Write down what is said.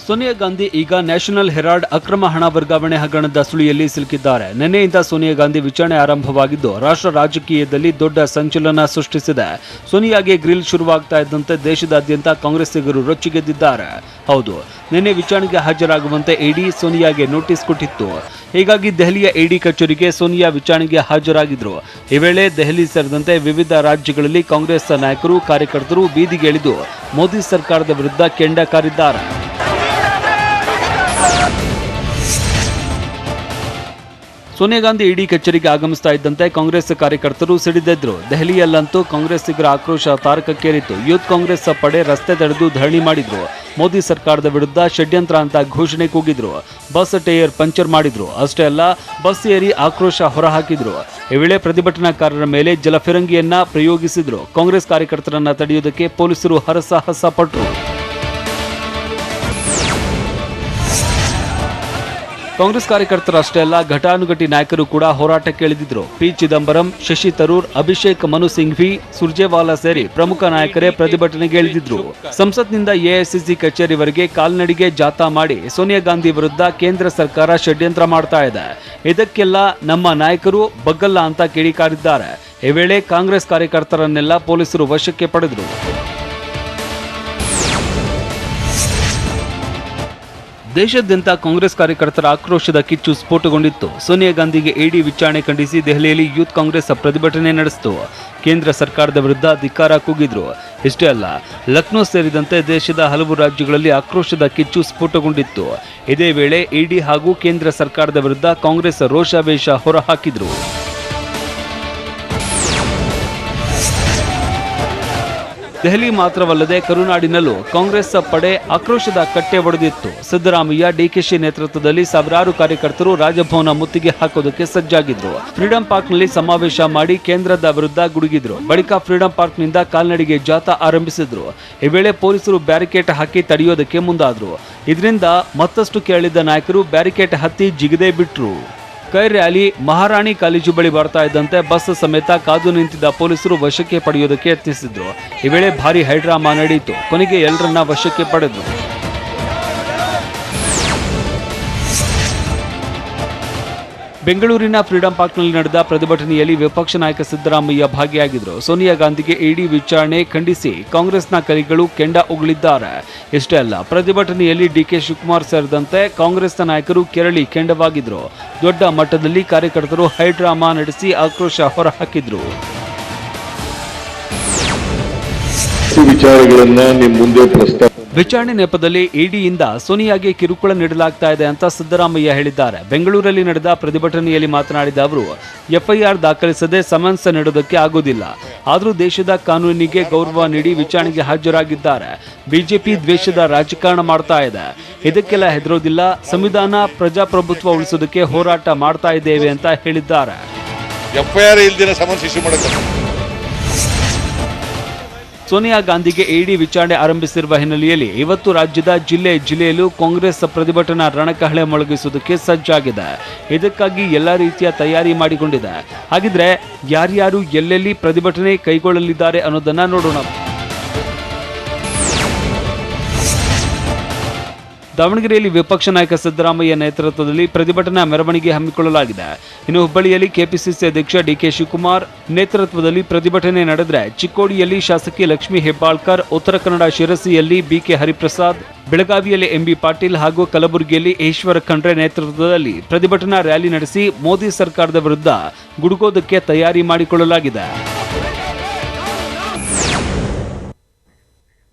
ಸೋನಿಯಾ ಗಾಂಧಿ ಈಗ national Herald ಅಕ್ರಮ ಹಣ ವರ್ಗಾವಣೆ ಹಗರಣದ ಸುಳಿಯಲ್ಲಿ ಸಿಲುಕಿದ್ದಾರೆ. ನಿನ್ನೆಯಿಂದ ಸೋನಿಯಾ ಗಾಂಧಿ ವಿಚಾರಣೆ ಆರಂಭವಾಗಿದ್ದು ರಾಷ್ಟ್ರ ರಾಜಕೀಯದಲ್ಲಿ ದೊಡ್ಡ ಸಂಚಲನ ಸೃಷ್ಟಿಸಿದೆ. ಸೋನಿಯಾಗೆ ಗ್ರಿಲ್ ಶುರುವಾಗ್ತಾ ಇದ್ದಂತೆ ದೇಶದಾದ್ಯಂತ ಕಾಂಗ್ರೆಸ್ಸಿಗರು ರೊಚ್ಚಿಗೆದ್ದಿದ್ದಾರೆ. ಹೌದು, ನಿನ್ನೆ ವಿಚಾರಣೆಗೆ ಹಾಜರಾಗುವಂತೆ ಇಡಿ ಸೋನಿಯಾಗೆ ನೋಟಿಸ್ ಕೊಟ್ಟಿತ್ತು. ಹೀಗಾಗಿ ದೆಹಲಿಯ ಇಡಿ ಕಚೇರಿಗೆ ಸೋನಿಯಾ ವಿಚಾರಣೆಗೆ ಹಾಜರಾಗಿದ್ರು. ಈ ವೇಳೆ ದೆಹಲಿ ಸೇರಿದಂತೆ ವಿವಿಧ ರಾಜ್ಯಗಳಲ್ಲಿ ಕಾಂಗ್ರೆಸ್ ನಾಯಕರು, ಕಾರ್ಯಕರ್ತರು ಬೀದಿಗಿಳಿದು ಮೋದಿ ಸರ್ಕಾರದ ವಿರುದ್ಧ ಕೆಂಡ ಕಾರಿದ್ದಾರೆ. ಸೋನಿಯಾ ಗಾಂಧಿ ಇಡಿ ಕಚೇರಿಗೆ ಆಗಮಿಸ್ತಾ ಇದ್ದಂತೆ ಕಾಂಗ್ರೆಸ್ ಕಾರ್ಯಕರ್ತರು ಸಿಡಿದೆದ್ರು. ದೆಹಲಿಯಲ್ಲಂತೂ ಕಾಂಗ್ರೆಸ್ಸಿಗರ ಆಕ್ರೋಶ ತಾರಕಕ್ಕೇರಿತ್ತು. ಯೂತ್ ಕಾಂಗ್ರೆಸ್ ಪಡೆ ರಸ್ತೆ ತಡೆದು ಧರಣಿ ಮಾಡಿದ್ರು. ಮೋದಿ ಸರ್ಕಾರದ ವಿರುದ್ಧ ಷಡ್ಯಂತ್ರ ಅಂತ ಘೋಷಣೆ ಕೂಗಿದ್ರು. ಬಸ್ ಟೈರ್ ಪಂಚರ್ ಮಾಡಿದ್ರು. ಅಷ್ಟೇ ಅಲ್ಲ, ಬಸ್ ಏರಿ ಆಕ್ರೋಶ ಹೊರಹಾಕಿದ್ರು. ಈ ವೇಳೆ ಪ್ರತಿಭಟನಾಕಾರರ ಮೇಲೆ ಜಲಫಿರಂಗಿಯನ್ನ ಪ್ರಯೋಗಿಸಿದ್ರು. ಕಾಂಗ್ರೆಸ್ ಕಾರ್ಯಕರ್ತರನ್ನ ತಡೆಯುವುದಕ್ಕೆ ಪೊಲೀಸರು ಹರಸಾಹಸ ಪಟ್ಟರು. ಕಾಂಗ್ರೆಸ್ ಕಾರ್ಯಕರ್ತರಷ್ಟೇ ಅಲ್ಲ, ಘಟಾನುಘಟಿ ನಾಯಕರು ಕೂಡ ಹೋರಾಟಕ್ಕೆ ಇಳಿದಿದ್ರು. ಪಿ ಚಿದಂಬರಂ, ಶಶಿ ತರೂರ್, ಅಭಿಷೇಕ್ ಮನು ಸಿಂಘ್ವಿ, ಸುರ್ಜೇವಾಲಾ ಸೇರಿ ಪ್ರಮುಖ ನಾಯಕರೇ ಪ್ರತಿಭಟನೆಗೆ ಇಳಿದಿದ್ರು. ಸಂಸತ್ನಿಂದ ಎಐಸಿಸಿ ಕಚೇರಿವರೆಗೆ ಕಾಲ್ನಡಿಗೆ ಜಾಥಾ ಮಾಡಿ ಸೋನಿಯಾ ಗಾಂಧಿ ವಿರುದ್ಧ ಕೇಂದ್ರ ಸರ್ಕಾರ ಷಡ್ಯಂತ್ರ ಮಾಡ್ತಾ ಇದೆ, ಇದಕ್ಕೆಲ್ಲ ನಮ್ಮ ನಾಯಕರು ಬಗ್ಗಲ್ಲ ಅಂತ ಕಿಡಿಕಾರಿದ್ದಾರೆ. ಈ ವೇಳೆ ಕಾಂಗ್ರೆಸ್ ಕಾರ್ಯಕರ್ತರನ್ನೆಲ್ಲ ಪೊಲೀಸರು ವಶಕ್ಕೆ ಪಡೆದರು. ದೇಶಾದ್ಯಂತ ಕಾಂಗ್ರೆಸ್ ಕಾರ್ಯಕರ್ತರ ಆಕ್ರೋಶದ ಕಿಚ್ಚು ಸ್ಫೋಟಗೊಂಡಿತ್ತು. ಸೋನಿಯಾ ಗಾಂಧಿಗೆ ಇಡಿ ವಿಚಾರಣೆ ಖಂಡಿಸಿ ದೆಹಲಿಯಲ್ಲಿ ಯೂತ್ ಕಾಂಗ್ರೆಸ್ ಪ್ರತಿಭಟನೆ ನಡೆಸಿತು. ಕೇಂದ್ರ ಸರ್ಕಾರದ ವಿರುದ್ಧ ಧಿಕ್ಕಾರ ಕೂಗಿದ್ರು. ಇಷ್ಟೇ ಅಲ್ಲ, ಲಕ್ನೋ ಸೇರಿದಂತೆ ದೇಶದ ಹಲವು ರಾಜ್ಯಗಳಲ್ಲಿ ಆಕ್ರೋಶದ ಕಿಚ್ಚು ಸ್ಫೋಟಗೊಂಡಿತ್ತು. ಇದೇ ವೇಳೆ ಇಡಿ ಹಾಗೂ ಕೇಂದ್ರ ಸರ್ಕಾರದ ವಿರುದ್ಧ ಕಾಂಗ್ರೆಸ್ ರೋಷಾವೇಶ ಹೊರಹಾಕಿದ್ರು. ದೆಹಲಿ ಮಾತ್ರವಲ್ಲದೆ ಕರುನಾಡಿನಲ್ಲೂ ಕಾಂಗ್ರೆಸ್ ಪಡೆ ಆಕ್ರೋಶದ ಕಟ್ಟೆ ಒಡೆದಿತ್ತು. ಸಿದ್ದರಾಮಯ್ಯ, ಡಿಕೆಶಿ ನೇತೃತ್ವದಲ್ಲಿ ಸಾವಿರಾರು ಕಾರ್ಯಕರ್ತರು ರಾಜಭವನ ಮುತ್ತಿಗೆ ಹಾಕೋದಕ್ಕೆ ಸಜ್ಜಾಗಿದ್ರು. ಫ್ರೀಡಂ ಪಾರ್ಕ್ನಲ್ಲಿ ಸಮಾವೇಶ ಮಾಡಿ ಕೇಂದ್ರದ ವಿರುದ್ಧ ಗುಡುಗಿದ್ರು. ಬಳಿಕ ಫ್ರೀಡಂ ಪಾರ್ಕ್ನಿಂದ ಕಾಲ್ನಡಿಗೆ ಜಾಥಾ ಆರಂಭಿಸಿದ್ರು. ಈ ವೇಳೆ ಪೊಲೀಸರು ಬ್ಯಾರಿಕೇಡ್ ಹಾಕಿ ತಡೆಯೋದಕ್ಕೆ ಮುಂದಾದ್ರು. ಇದರಿಂದ ಮತ್ತಷ್ಟು ಕೆರಳಿದ ನಾಯಕರು ಬ್ಯಾರಿಕೇಡ್ ಹತ್ತಿ ಜಿಗಿದೇ ಬಿಟ್ರು. ಕೈ ರ್ಯಾಲಿ ಮಹಾರಾಣಿ ಕಾಲೇಜು ಬಳಿ ಬರ್ತಾ ಇದ್ದಂತೆ ಬಸ್ ಸಮೇತ ಕಾದು ನಿಂತಿದ್ದ ಪೊಲೀಸರು ವಶಕ್ಕೆ ಪಡೆಯೋದಕ್ಕೆ ಯತ್ನಿಸಿದ್ರು. ಈ ವೇಳೆ ಭಾರಿ ಹೈಡ್ರಾಮಾ ನಡೆಯಿತು. ಕೊನೆಗೆ ಎಲ್ಲರನ್ನ ವಶಕ್ಕೆ ಪಡೆದ್ರು. ಬೆಂಗಳೂರಿನ ಫ್ರೀಡಂ ಪಾರ್ಕ್ನಲ್ಲಿ ನಡೆದ ಪ್ರತಿಭಟನೆಯಲ್ಲಿ ವಿಪಕ್ಷ ನಾಯಕ ಸಿದ್ದರಾಮಯ್ಯ ಭಾಗಿಯಾಗಿದ್ದರು. ಸೋನಿಯಾ ಗಾಂಧಿಗೆ ಇಡಿ ವಿಚಾರಣೆ ಖಂಡಿಸಿ ಕಾಂಗ್ರೆಸ್ನ ಕೈಗಳು ಕೆಂಡ ಉಗುಳಿದ್ದಾರೆ. ಇಷ್ಟೇ ಅಲ್ಲ, ಪ್ರತಿಭಟನೆಯಲ್ಲಿ ಡಿಕೆ ಶಿವಕುಮಾರ್ ಸೇರಿದಂತೆ ಕಾಂಗ್ರೆಸ್ನ ನಾಯಕರು ಕೆರಳಿ ಕೆಂಡವಾಗಿದ್ರು. ದೊಡ್ಡ ಮಟ್ಟದಲ್ಲಿ ಕಾರ್ಯಕರ್ತರು ಹೈಡ್ರಾಮಾ ನಡೆಸಿ ಆಕ್ರೋಶ ಹೊರಹಾಕಿದ್ರು. ವಿಚಾರಣೆ ನೆಪದಲ್ಲಿ ಇಡಿಯಿಂದ ಸೋನಿಯಾಗೆ ಕಿರುಕುಳ ನೀಡಲಾಗ್ತಾ ಇದೆ ಅಂತ ಸಿದ್ದರಾಮಯ್ಯ ಹೇಳಿದ್ದಾರೆ. ಬೆಂಗಳೂರಲ್ಲಿ ನಡೆದ ಪ್ರತಿಭಟನೆಯಲ್ಲಿ ಮಾತನಾಡಿದ ಅವರು, ಎಫ್ಐಆರ್ ದಾಖಲಿಸದೆ ಸಮನ್ಸ್ ನೀಡೋದಕ್ಕೆ ಆಗೋದಿಲ್ಲ. ಆದರೂ ದೇಶದ ಕಾನೂನಿಗೆ ಗೌರವ ನೀಡಿ ವಿಚಾರಣೆಗೆ ಹಾಜರಾಗಿದ್ದಾರೆ. ಬಿಜೆಪಿ ದ್ವೇಷದ ರಾಜಕಾರಣ ಮಾಡ್ತಾ ಇದೆ, ಇದಕ್ಕೆಲ್ಲ ಹೆದರೋದಿಲ್ಲ. ಸಂವಿಧಾನ, ಪ್ರಜಾಪ್ರಭುತ್ವ ಉಳಿಸೋದಕ್ಕೆ ಹೋರಾಟ ಮಾಡ್ತಾ ಇದ್ದೇವೆ ಅಂತ ಹೇಳಿದ್ದಾರೆ. ಸೋನಿಯಾ ಗಾಂಧಿಗೆ ಇಡಿ ವಿಚಾರಣೆ ಆರಂಭಿಸಿರುವ ಹಿನ್ನೆಲೆಯಲ್ಲಿ ಇವತ್ತು ರಾಜ್ಯದ ಜಿಲ್ಲೆಯಲ್ಲೂ ಕಾಂಗ್ರೆಸ್ ಪ್ರತಿಭಟನಾ ರಣಕಹಳೆ ಮೊಳಗಿಸುವುದಕ್ಕೆ ಸಜ್ಜಾಗಿದೆ. ಇದಕ್ಕಾಗಿ ಎಲ್ಲ ರೀತಿಯ ತಯಾರಿ ಮಾಡಿಕೊಂಡಿದೆ. ಹಾಗಿದ್ರೆ ಯಾರ್ಯಾರು ಎಲ್ಲೆಲ್ಲಿ ಪ್ರತಿಭಟನೆ ಕೈಗೊಳ್ಳಲಿದ್ದಾರೆ ಅನ್ನೋದನ್ನ ನೋಡೋಣ. ದಾವಣಗೆರೆಯಲ್ಲಿ ವಿಪಕ್ಷ ನಾಯಕ ಸಿದ್ದರಾಮಯ್ಯ ನೇತೃತ್ವದಲ್ಲಿ ಪ್ರತಿಭಟನಾ ಮೆರವಣಿಗೆ ಹಮ್ಮಿಕೊಳ್ಳಲಾಗಿದೆ. ಇನ್ನು ಹುಬ್ಬಳ್ಳಿಯಲ್ಲಿ ಕೆಪಿಸಿಸಿ ಅಧ್ಯಕ್ಷ ಡಿಕೆ ಶಿವಕುಮಾರ್ ನೇತೃತ್ವದಲ್ಲಿ ಪ್ರತಿಭಟನೆ ನಡೆದರೆ, ಚಿಕ್ಕೋಡಿಯಲ್ಲಿ ಶಾಸಕಿ ಲಕ್ಷ್ಮೀ ಹೆಬ್ಬಾಳ್ಕರ್, ಉತ್ತರ ಕನ್ನಡ ಶಿರಸಿಯಲ್ಲಿ ಬಿಕೆ ಹರಿಪ್ರಸಾದ್, ಬೆಳಗಾವಿಯಲ್ಲಿ ಎಂಬಿ ಪಾಟೀಲ್ ಹಾಗೂ ಕಲಬುರಗಿಯಲ್ಲಿ ಈಶ್ವರ ಖಂಡ್ರೆ ನೇತೃತ್ವದಲ್ಲಿ ಪ್ರತಿಭಟನಾ ರ್ಯಾಲಿ ನಡೆಸಿ ಮೋದಿ ಸರ್ಕಾರದ ವಿರುದ್ಧ ಗುಡುಗೋದಕ್ಕೆ ತಯಾರಿ ಮಾಡಿಕೊಳ್ಳಲಾಗಿದೆ.